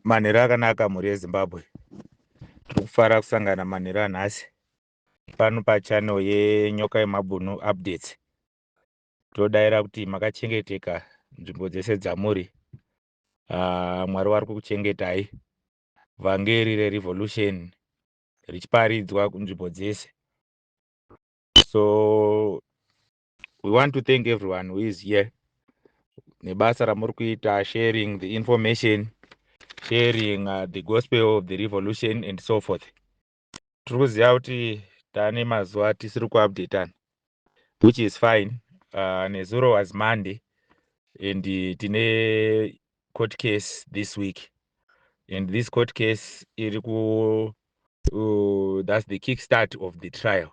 Manhero akanaka mhuri yeZimbabwe. Tiri kufara kusangana manhero anhasi pano pachannel yenyoka yemabhunu updates. Todaira kuti makachengeteka nzvimbo dzese dzamuri. Mwari wari kukuchengetai. Vhangeri rerevolution richiparidzwa kunzvimbo dzese. So we want to thank everyone who is here. Nebasa ramuri kuita, sharing the information, sharing the gospel of the revolution and so forth. Tiri kuziva kuti tane mazuva tisiri kuupdatana, which is fine. Nezuro was Monday and tine court case this week, and this court case that's the kickstart of the trial.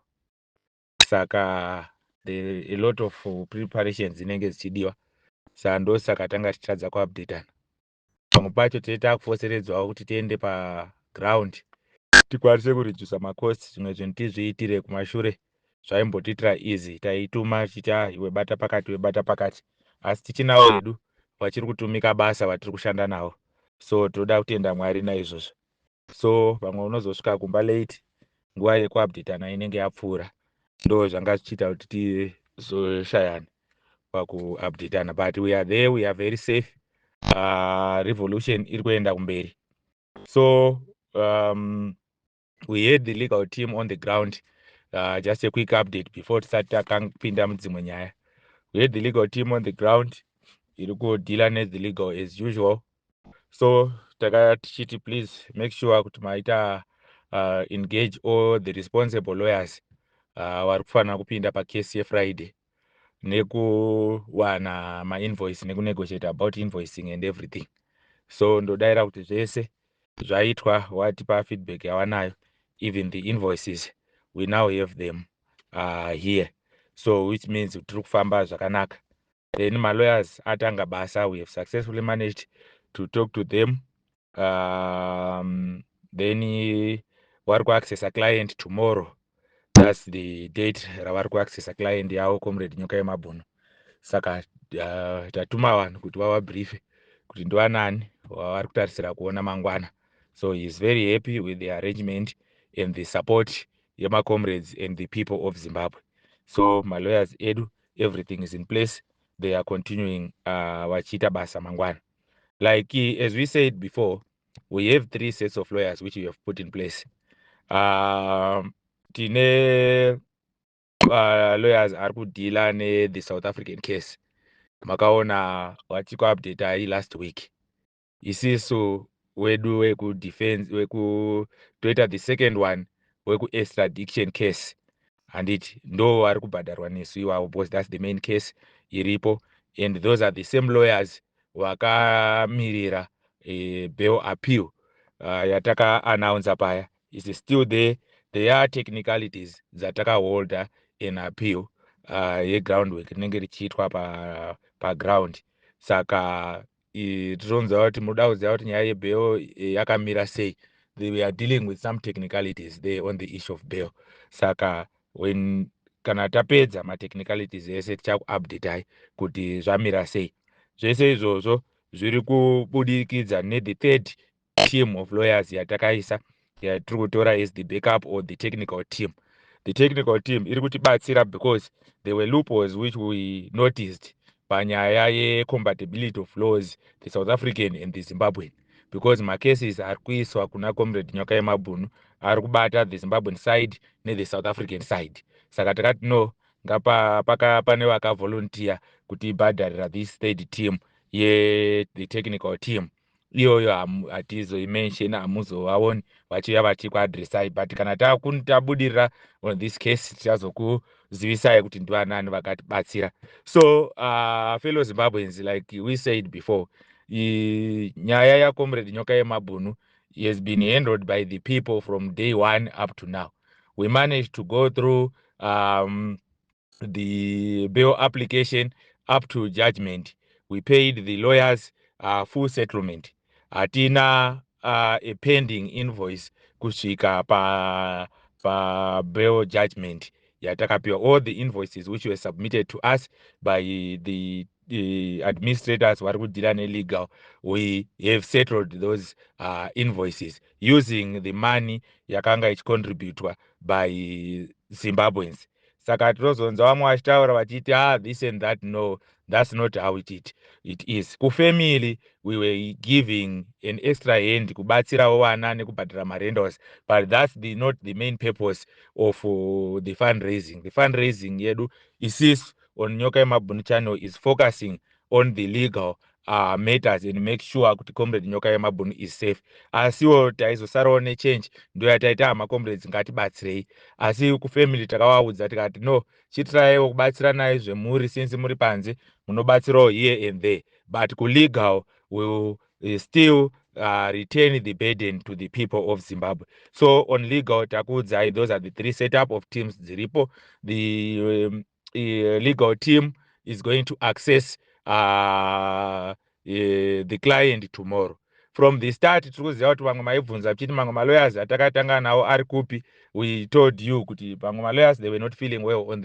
Saka a lot of preparations dzinenge dzichidiwa, saka ndosaka tanga tichitadza kuupdatana. Pamwe pacho tinoita kufoseredzwawo kuti tiende paground tikwanise kuredusa macost. Zvimwe zvinhu tizviitire kumashure zvaimbotitira easy, taituma chita iwe bata pakati, asi tichinawo vedu vachiri kutumika basa vatiri kushanda navo. So toda kutenda Mwari naizvozvo. So pamwe unozosvika kumba late, nguva yekuupdatana inenge yapfuura, ndo zvanga zvichiita kuti tizoshayana pakuupdatana, but we are there, we are very safe. Revolution iri kuenda kumberi. So we had the legal team on the ground. Just a quick update before tisati takapinda mudzimwe nyaya. We had the legal team on the ground iri kudeala the legal as usual. So takatichiti please make sure kuti maita engage all the responsible lawyers vari kufanira kupinda pacase yeFriday nekuwana mainvoice nekunegotiate about invoicing and everything. So ndodaira kuti zvese zvaitwa watipa feedback yawanayo, even the invoices we now have them here, so which means tiri kufamba zvakanaka. Then my lawyers atanga basa, we have successfully managed to talk to them. Then vari kuaccessa client tomorrow. That's the date ravari kuaccessa client yavo, comrade nyoka yemabhunu. Saka tatuma vanhu kuti vavabriefe kuti ndoanani wavari kutarisira kuona mangwana. So he is very happy with the arrangement and the support yemacomrades and the people of Zimbabwe. So my lawyers edu, everything is in place. They are continuing vachiita basa mangwana. Like as we said before, we have 3 sets of lawyers which we have put in place. Tine lawyers are kudeala the South African case. Makaona watikuupdate last week. Isisu wedu weku-defense toita the second one weku-extradition case, and ndo vari kubhadharwa nesu iwavo because that's the main case iripo, and those are the same lawyers vakamirira bail appeal yataka announce paya is still there. There are technicalities dzatakaholda in appeal yegroundwork rinenge richiitwa paground. Saka tironza kuti muda kuziva kuti nyaya yebail yakamira sei. We are dealing with some technicalities there on the issue of bail. Saka kana tapedza matechnicalities ese tichakuupdatai kuti zvamira sei. Zvese izvozvo zviri kubudikidza the third team of lawyers yatakaisa yatiri kutora as the backup or the technical team. The technical team iri kutibatsira because there were loopholes which we noticed panyaya yecompatibility of laws, the South African and the Zimbabwean, because macases ari kuiswa kuna comrade nyoka yemabhunu ari kubata the Zimbabwean side the South African side. Saka takati no, ngapa pane vakavolunteer kuti ibhadharira this third team the technical team. Iyoyo hatizoimention, hamuzovaoni vachiuya vachikuadressai, but kana tabudirira on this case tichazokuzivisai kuti ndivanani vakatibatsira. So fellow Zimbabweans, like we said before, nyaya yaComrade nyoka yemabhunu has been handled by the people from day one up to now. We managed to go through the bail application up to judgment. We paid the lawyers full settlement. Hatina a pending invoice kusvika pa bail judgment yatakapiwa. All the invoices which were submitted to us by the administrators vari kudhira nelegal, we have settled those invoices using the money yakanga ichicontributwa by Zimbabweans. Saka tinozonza vamwe vachitaura vachiti this and that. No, that's not how it is. Kufamily we were giving an extra hand kubatsirawo vana nekubhadhara marentals, but that's not the main purpose of the fundraising. The fundraising yedu isisu on Nyoka Yemabhunu channel is focusing on the legal matters and make sure kuti comrade Nyoka Yemabhunu is safe. Asiwo taizosarawo nechange ndo yataita comrades ngatibatsirei, asi kufamily takavaudza tikati no, chitiraiwo kubatsiranai zvemhuri since muri panze munobatsirawo here and there, but kulegal will still return the burden to the people of Zimbabwe. So on legal takuudzai, those are the three setup of teams dziripo. The legal team is going to access the client tomorrow. From the start tikuziva kuti vamwe maibvunza vachiti mamwe malawyers atakatanga nawo ari kupi. We told you kuti vamwe malawyers they were not feeling well on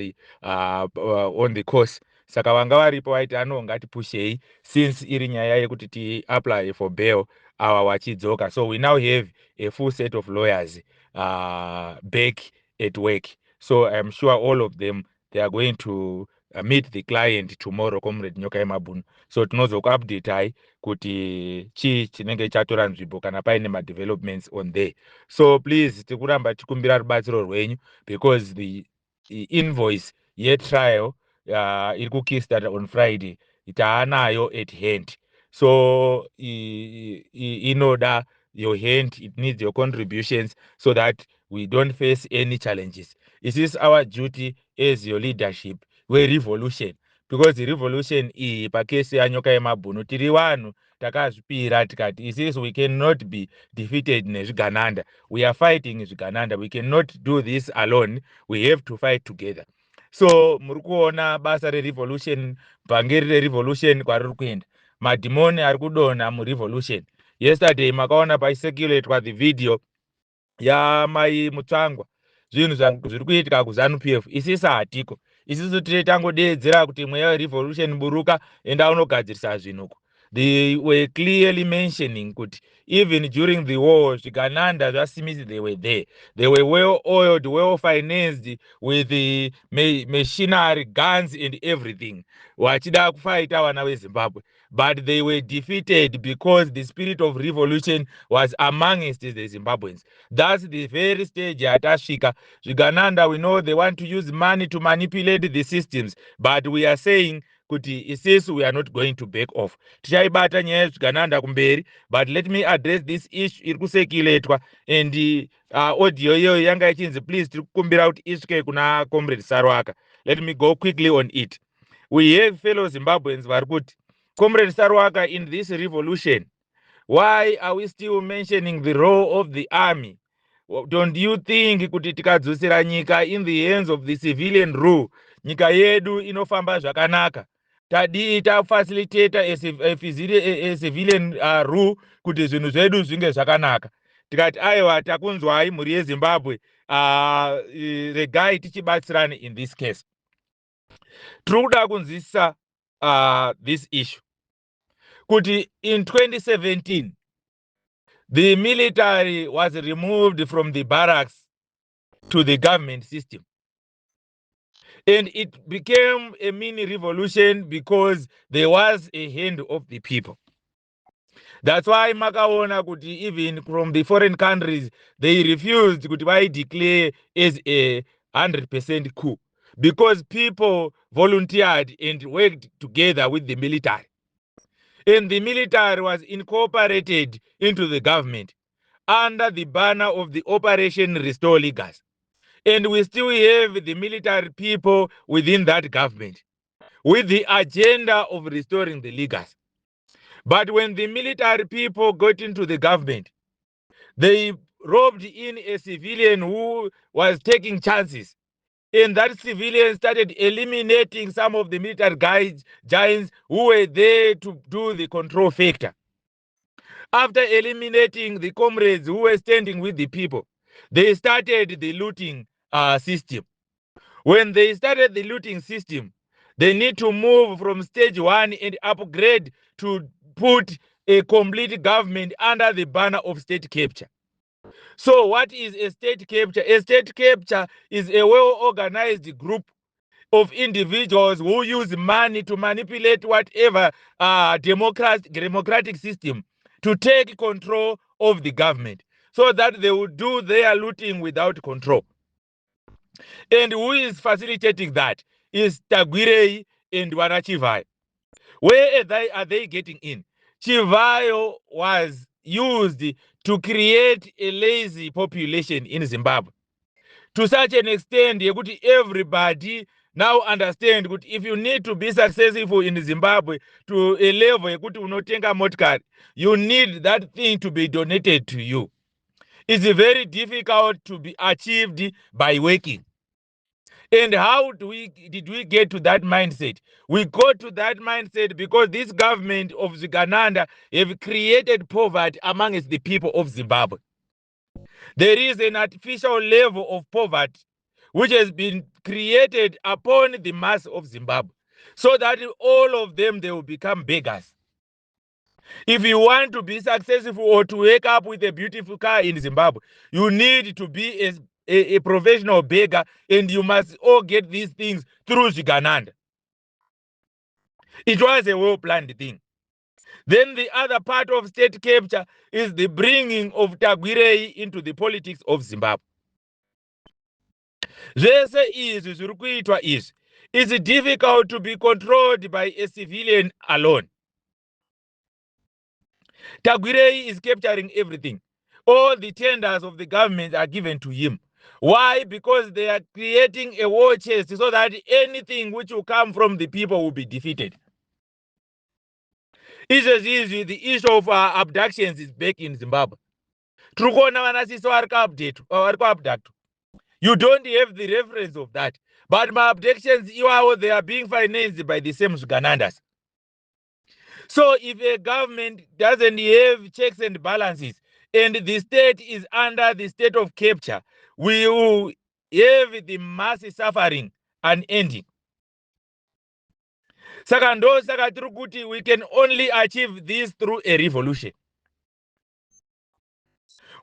the course, saka vanga varipo vaiti ano ngatipushei since iri nyaya yekuti ti apply for bail ava vachidzoka. So we now have a full set of lawyers back at work. So I'm sure all of them, they are going to meet the client tomorrow, comrade Nyoka Yemabhunu. So tinozokuupdate kuti chi chinenge chatora nzvimbo kana paine developments on there. So please tikuramba tikumbira rubatsiro rwenyu, because the invoice yetrial iri kukickstart on Friday taanayo at hand. So inoda your hand, it needs your contributions so that we don't face any challenges. It is our duty as your leadership revolution, because the revolution iyi pakesi yaNyoka Yemabhunu tiri vanhu takazvipira tikati isisi we cannot be defeated nezvigananda. We are fighting zvigananda. We cannot do this alone. We have to fight together. So muri kuona basa rerevolution, bhangeri rerevolution kwariri kuenda, madhimoni ari kudonha murevolution. Yesterday makaona paisekuletwa the video yamai Mutsvangwa, zvinhu zviri kuitika kuZANU-PF. Isisi hatiko, isisu tiri tangodeedzera kuti mweya werevolution buruka enda unogadzirisa zvinhuko. They were clearly mentioning kuti even during the war zvigananda zvaSimisi they were there. They were well oiled, well financed with the machinery, guns and everything, wachida kufaita vana veZimbabwe. But they were defeated because the spirit of revolution was amongst the Zimbabweans. That's the very stage yatasvika. Zvigananda, we know they want to use money to manipulate the systems, but we are saying kuti isisu we are not going to back off. Tichaibata nyaya yezvigananda kumberi, but let me address this issue iri kusekiletwa, and audio iyoyo yanga ichinzi please tiri kukumbira kuti isvike kuna comrade Sarwaka. Let me go quickly on it. We have fellow Zimbabweans vari kuti comrade Sarwaka, in this revolution, why are we still mentioning the role of the army? Don't you think kuti tikadzosera nyika in the hands of the civilian rule, nyika yedu inofamba zvakanaka? Tadii tafacilitator a civilian rule kuti zvinhu zvedu zvinge zvakanaka? Tikati aiwa takunzwai muri yeZimbabwe, regai tichibatsirane in this case. Tiri kuda kunzwisisa this issue kuti in 2017 the military was removed from the barracks to the government system, and it became a mini revolution because there was a hand of the people. That's why makaona kuti even from the foreign countries they refused kuti vai declare as a 100% coup, because people volunteered and worked together with the military, and the military was incorporated into the government under the banner of the Operation Restore Legacy. And we still have the military people within that government with the agenda of restoring the legacy. But when the military people got into the government, they roped in a civilian who was taking chances, and that civilian started eliminating some of the military giants who were there to do the control factor. After eliminating the comrades who were standing with the people, they started the looting system. When they started the looting system, They need to move from stage 1 and upgrade to put a complete government under the banner of state capture. So what is a state capture? A state capture is a well-organized group of individuals who use money to manipulate whatever democratic system to take control of the government so that they will do their looting without control. And who is facilitating that is Tagwirei and Wanachivai. Where are they getting in? Chivayo was used to create a lazy population in Zimbabwe to such an extent that everybody now understand that if you need to be successful in Zimbabwe to a level that unotenga motkari, you need that thing to be donated to you. It's very difficult to be achieved by working. And how did we get to that mindset? We got to that mindset because this government of Zigananda have created poverty amongst the people of Zimbabwe. There is an artificial level of poverty which has been created upon the mass of Zimbabwe so that all of them, they will become beggars. If you want to be successful or to wake up with a beautiful car in Zimbabwe, you need to be a professional beggar, and you must all get these things through Zigananda. It was a well-planned thing. Then the other part of state capture is the bringing of Tagwirei into the politics of Zimbabwe. Zvese izvi zviri kuitwa izvi, it's difficult to be controlled by a civilian alone. Tagwirei is capturing everything. All the tenders of the government are given to him. Why? Because they are creating a war chest so that anything which will come from the people will be defeated. The issue of abductions is back in Zimbabwe. You don't have the reference of that. But my abductions, they are being financed by the same Ugandandas. So if a government doesn't have checks and balances, and the state is under the state of capture, we will have the mass suffering unending. We can only achieve this through a revolution.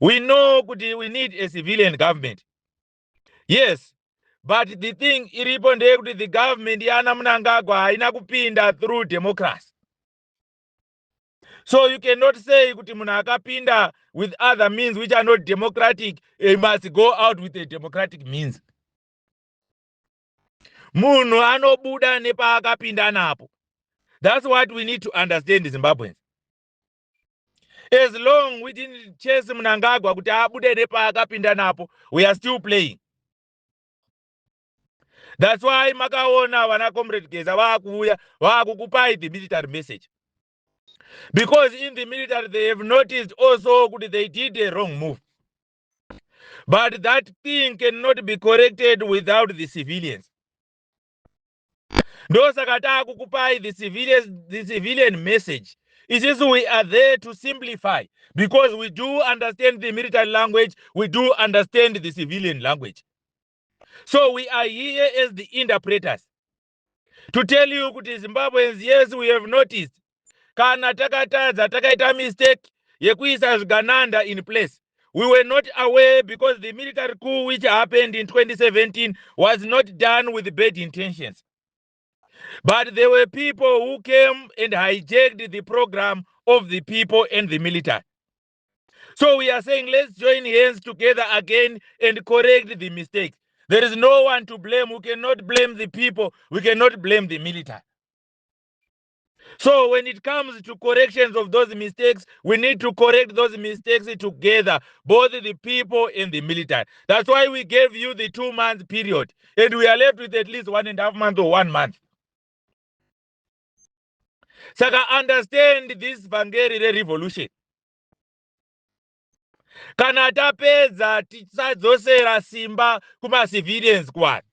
We know we need a civilian government. Yes, but the thing iripo the government yana Mnangagwa haina kupinda through democracy. So you cannot say kuti munhu akapinda with other means which are not democratic, he must go out with a democratic means. Munhu anobuda nepaakapinda napo. That's what we need to understand, Zimbabweans. As long we didn't chase Mnangagwa kuti abude nepaakapinda napo, we are still playing. That's why makaona wana comrade Geza vakukupai the military message. Because in the military they have noticed also that they did a wrong move. But that thing cannot be corrected without the civilians. The civilian message. It is we are there to simplify because we do understand the military language, we do understand the civilian language. So we are here as the interpreters to tell you, Zimbabweans, yes, we have noticed. Kana takaita mistake yekuisa Zigananda in place. We were not aware because the military coup which happened in 2017 was not done with bad intentions. But there were people who came and hijacked the program of the people and the military. So we are saying let's join hands together again and correct the mistakes. There is no one to blame. We cannot blame the people. We cannot blame the military. So when it comes to corrections of those mistakes, we need to correct those mistakes together, both the people and the military. That's why we gave you the 2-month period, and we are left with at least 1.5 months or 1 month. Saka understand this Vangeri revolution. Kana tapedza tisadzosera simba kuma civilians kwani.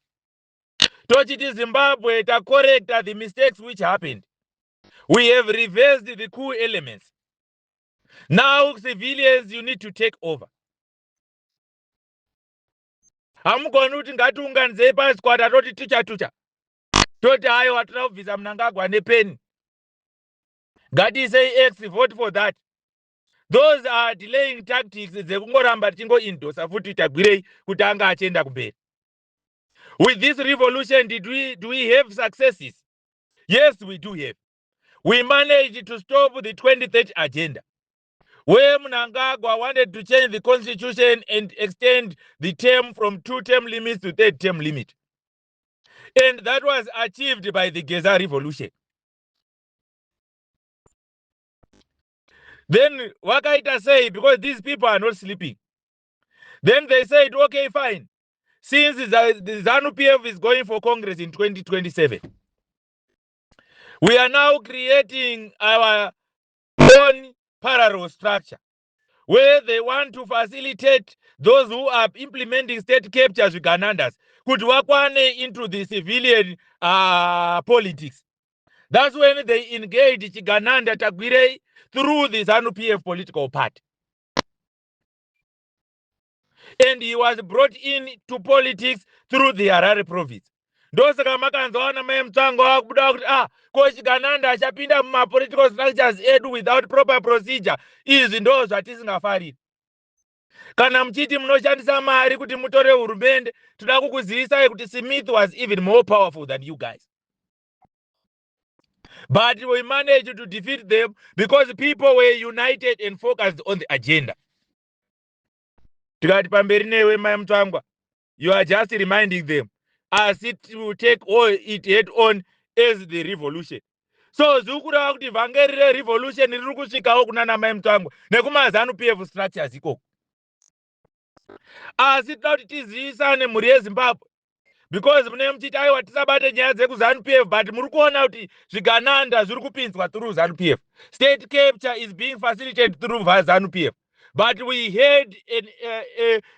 Tochiti Zimbabwe correct the mistakes which happened. We have reversed the coup elements. Now civilians, you need to take over. Hamugoni kuti ngatiunganidzei pasi kwata toti tucha. toti hayo hatuna kubvisa Mnangagwa nepeni, ngatisei X, vote for that. Those are delaying tactics dzekungoramba tichingoindosa futi tagwirei kuti anga achienda kumberi. With this revolution, do we have successes? Yes, we do have. We managed to stop the 2030 agenda, where Mnangagwa wanted to change the constitution and extend the term from 2-term limits to 3rd-term limit. And that was achieved by the Geza revolution. Then Wakaita say, because these people are not sleeping, then they said, okay, fine. Since the ZANU-PF is going for Congress in 2027, we are now creating our own parallel structure where they want to facilitate those who are implementing state captures with Ganandas could work into the civilian politics. That's when they engage Chigananda Tagwirei through the ZANU-PF political party. And he was brought in to politics through the Harare province. Ndosaka makanzwana mai Mutsango akubuda kuti ko Chigananda achapinda muma political structures edu without proper procedure. Izvi ndo zvatisingafariri. Kana mchiti munoshandisa mari kuti mutore hurumende, toda kukuzivisai kuti Smith was even more powerful than you guys. But we managed to defeat them because people were united and focused on the agenda. Tikati pamberi newe mai Mutangwa, you are just reminding them as it will take all it head on as the revolution. So zvikureva kuti vhangeri revolution riri kusvikawo kunana mai Mutangwa nekuma ZANU-PF structures ikoko. Asi toda kuti tizivisane mhuri yeZimbabwe, because mune muchiti aiwa tisabate nyaya dzekuZANU-PF, but muri kuona kuti zvigananda zviri kupinzwa through ZANU-PF. State capture is being facilitated through ZANU-PF. But we had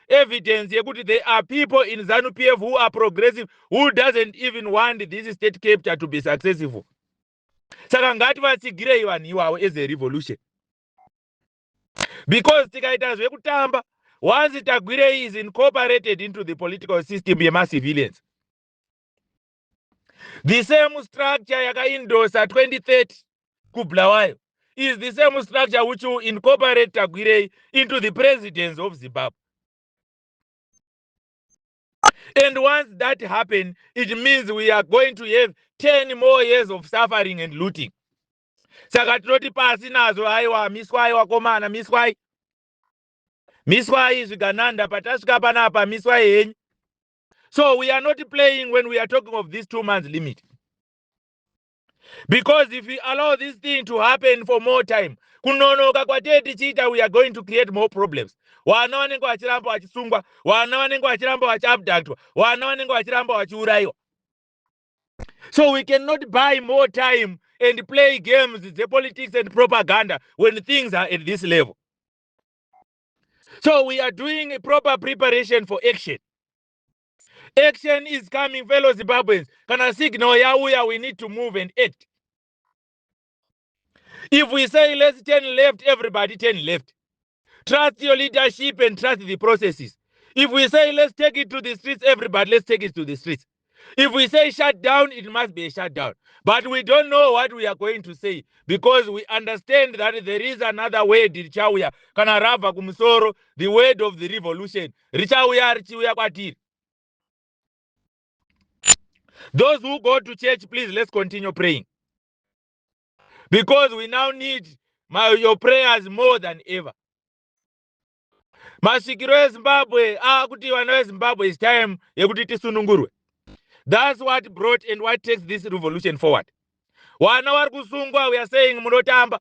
evidence yekuti there are people in ZANU-PF who are progressive, who doesn't even want this state capture to be successful. Saka ngativatsigirei vanhu ivavo as a revolution. Because tikaita zvekutamba, once Tagwirei is incorporated into the political system yema-civilians, the same structure yakaindosa 2030 kuBulawayo is the same structure which will incorporate Tagwirei into the presidency of Zimbabwe. And once that happens, it means we are going to have 10 more years of suffering and looting. Saka tinoti pasi nazo aiwa miswai wakomana miswai. Miswai zvigananda patasvika panapa miswai henyu. So we are not playing when we are talking of this 2 months limit. Because if we allow this thing to happen for more time, kunonoka kwatete tichiita, we are going to create more problems. Vana vanenge vachiramba vachisungwa, vana vanenge vachiramba vachiabductwa, vana vanenge vachiramba vachiuraiwa. So we cannot buy more time and play games, the politics and propaganda when things are at this level. So we are doing a proper preparation for action. Action is coming, fellow Zimbabweans. Kana signal yauya, we need to move and act. If we say let's turn left, everybody turn left. Trust your leadership and trust the processes. If we say let's take it to the streets, everybody let's take it to the streets. If we say shut down, it must be a shutdown. But we don't know what we are going to say because we understand that there is another word, richauya, kana rava kumusoro, the word of the revolution. Richauya richiuya kwatiri. Those who go to church, please, let's continue praying. Because we now need your prayers more than ever. Masvikiro eZimbabwe, kuti vana veZimbabwe, it's time yekuti tisunungurwe. That's what brought and what takes this revolution forward. Vana vari kusungwa, we are saying munotamba.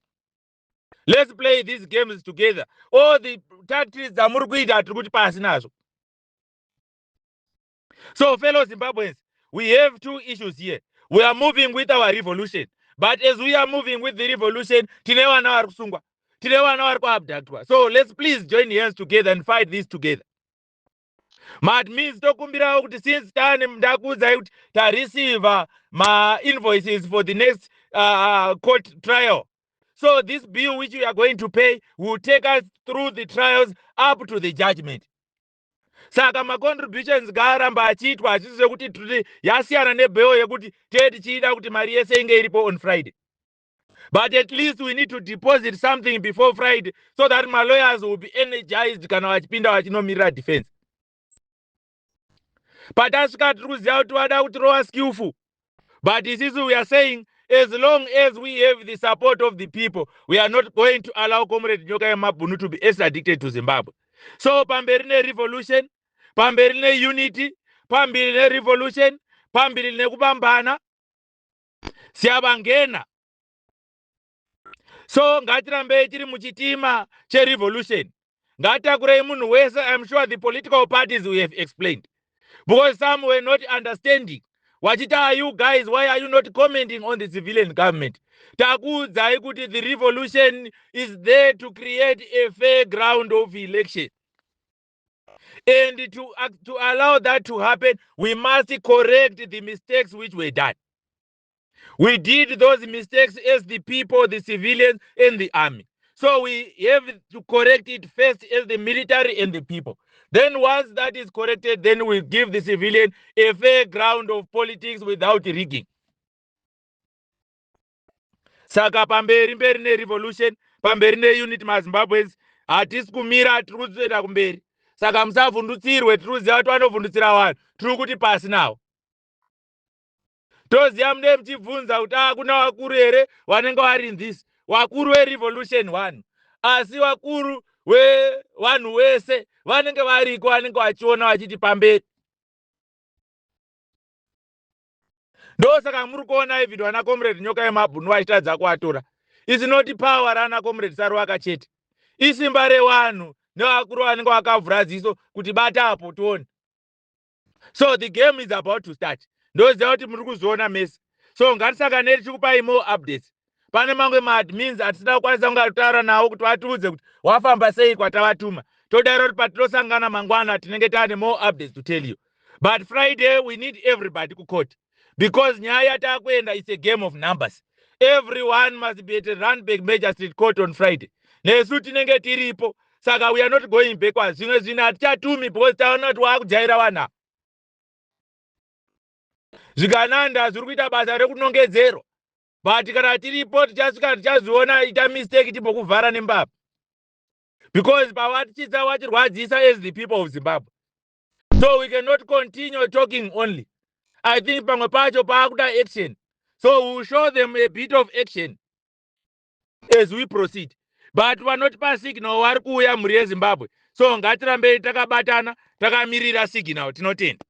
Let's play these games together. All the tactics dzamuri kuita hatiri kuti pasi nazvo. So fellow Zimbabweans, we have 2 issues here. We are moving with our revolution. But as we are moving with the revolution, tine vana vari kusungwa. Tine vana vari kuabductwa. So let's please join hands together and fight this together. Mad means tokumbirawo kuti since tane ndakuudzai kuti tareceive ma-invoices for the next court trial. So this bill which we are going to pay will take us through the trials up to the judgment. Saka ma-contributions ngaaramba achiitwa achisi sekuti yasiyana nebheo yekuti tichida kuti mari yese inge iripo on Friday. But at least we need to deposit something before Friday so that my lawyers will be energized kana vachipinda vachinomirira defense. But asvika tiri kuziva kuti vada kutirova skillful. But isusu we are saying, as long as we have the support of the people, we are not going to allow Comrade Nyoka Yemabhunu to be extradited to Zimbabwe. So pamberi ne-revolution, pamberi ne-unity, pamberi ne-revolution, pamberi nekubambana, siyabangena. So ngatirambe tiri muchitima che-revolution. Ngatakurei munhu wese, I'm sure the political parties we have explained. Because some were not understanding. Wachita, you guys, why are you not commenting on the civilian government? Takuudzai kuti the revolution is there to create a fair ground of election. And to allow that to happen, we must correct the mistakes which were done. We did those mistakes as the people, the civilians, and the army. So we have to correct it first as the military and the people. Then once that is corrected, then we give the civilian a fair ground of politics without rigging. Saka pamberi mberi ne-revolution, pamberi ne-unit maZimbabweans, hatisi kumira, tiri kuzoenda kumberi. Saka musavhundutsirwe, tiri kuziva kuti vanovhundutsira vanhu, tiri kuti pasi nawo. Toziva munenge muchibvunza kuti kuna vakuru here vanenge vari this. Vakuru ve-revolution 1. Asi vakuru vanhu wese vanenge variko, vanenge vachiona vachiti pamberi. Ndosaka muri kuona even vana Comrade Nyoka Yemabhunu vachitadza kuvatora. It's not power rana Comrade Saruwaka chete. Isimba revanhu nevakuru vanenge vakavhura ziso kuti bata apo tione. So the game is about to start. Ndoziva kuti muri kuzoona mese. So ngatisakaneri tikupai more updates. Pane mamwe ma-admins atisina kukwanisa kutaura nawo kuti vatiudze kuti wafamba sei kwatavatuma. Todaro kuti patinosangana mangwana tinenge taane more updates to tell you. But Friday we need everybody to court. Because nyaya takuenda is a game of numbers. Everyone must be at Randburg Magistrate Court on Friday. Nesu tinenge tiripo. Saka we are not going backwards. Zvimwe zvinhu hatichatumi because taona kuti wakujaira vanhu. Zvikananda zviri kuita basa rekunongedzerwa. But kana tiripo tichasvika tichaziona ita mistake timbokuvhara nembaba. Because pavatichitsa vachirwadzisa as the people of Zimbabwe. So we cannot continue talking only. I think pamwe pacho paakuda action. So we will show them a bit of action as we proceed. But vanotipa signal vari kuuya mhuri yeZimbabwe. So ngatirambei takabatana takamirira signal tinotenda.